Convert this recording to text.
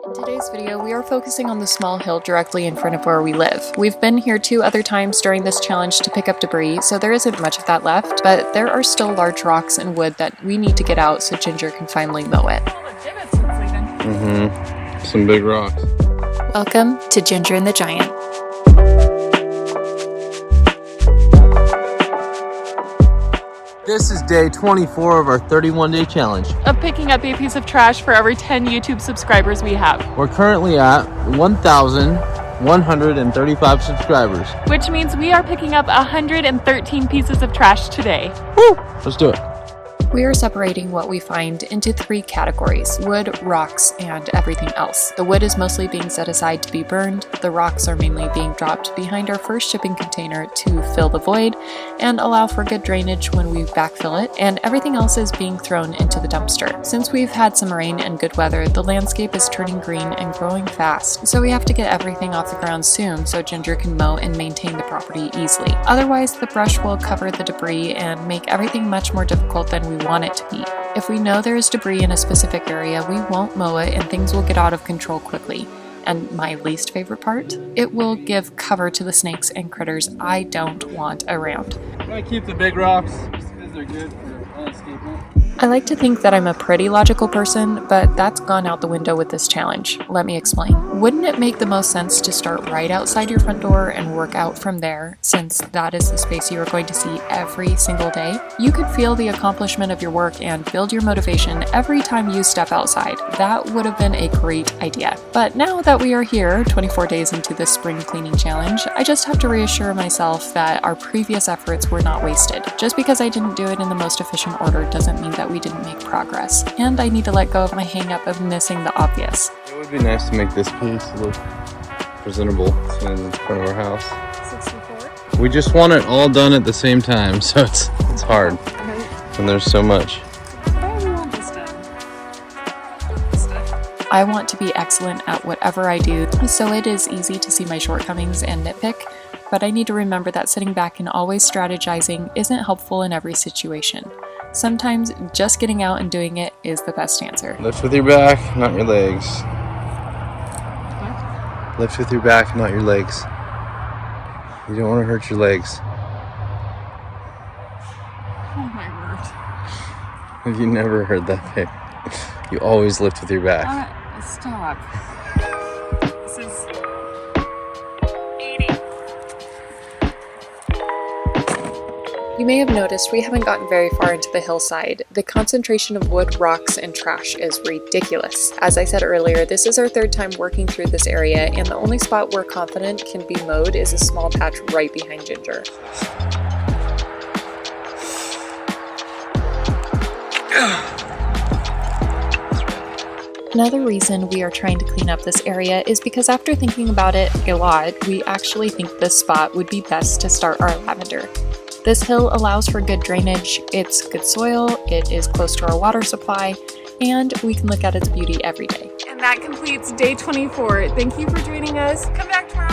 In today's video, we are focusing on the small hill directly in front of where we live. We've been here 2 other times during this challenge to pick up debris, so there isn't much of that left, but there are still large rocks and wood that we need to get out so Ginger can finally mow it. Some big rocks. Welcome to Ginger and the Giant. This is day 24 of our 31-day challenge. Of picking up a piece of trash for every 10 YouTube subscribers we have. We're currently at 1,135 subscribers. Which means we are picking up 113 pieces of trash today. Woo! Let's do it. We are separating what we find into 3 categories: wood, rocks, and everything else. The wood is mostly being set aside to be burned, the rocks are mainly being dropped behind our first shipping container to fill the void and allow for good drainage when we backfill it, and everything else is being thrown into the dumpster. Since we've had some rain and good weather, the landscape is turning green and growing fast, so we have to get everything off the ground soon so Ginger can mow and maintain the property easily. Otherwise, the brush will cover the debris and make everything much more difficult than we want it to be. If we know there is debris in a specific area, we won't mow it and things will get out of control quickly. And my least favorite part, it will give cover to the snakes and critters I don't want around. I keep the big rocks just because they're good for landscaping. I like to think that I'm a pretty logical person, but that's gone out the window with this challenge. Let me explain. Wouldn't it make the most sense to start right outside your front door and work out from there, since that is the space you are going to see every single day? You could feel the accomplishment of your work and build your motivation every time you step outside. That would have been a great idea. But now that we are here, 24 days into this spring cleaning challenge, I just have to reassure myself that our previous efforts were not wasted. Just because I didn't do it in the most efficient order doesn't mean that we didn't make progress, and I need to let go of my hang-up of missing the obvious. It would be nice to make this piece look presentable in front of our house. 64? We just want it all done at the same time, so it's hard. And there's so much. I want to be excellent at whatever I do, so it is easy to see my shortcomings and nitpick, but I need to remember that sitting back and always strategizing isn't helpful in every situation. Sometimes just getting out and doing it is the best answer. Lift with your back, not your legs. What? Lift with your back, not your legs. You don't want to hurt your legs. Oh my word. Have you never heard that, babe? You always lift with your back. Stop. This is 80. You may have noticed we haven't gotten very far into the hillside. The concentration of wood, rocks, and trash is ridiculous. As I said earlier, this is our 3rd time working through this area, and the only spot we're confident can be mowed is a small patch right behind Ginger. Another reason we are trying to clean up this area is because after thinking about it a lot, we actually think this spot would be best to start our lavender. This hill allows for good drainage, it's good soil, it is close to our water supply, and we can look at its beauty every day. And that completes day 24. Thank you for joining us. Come back tomorrow.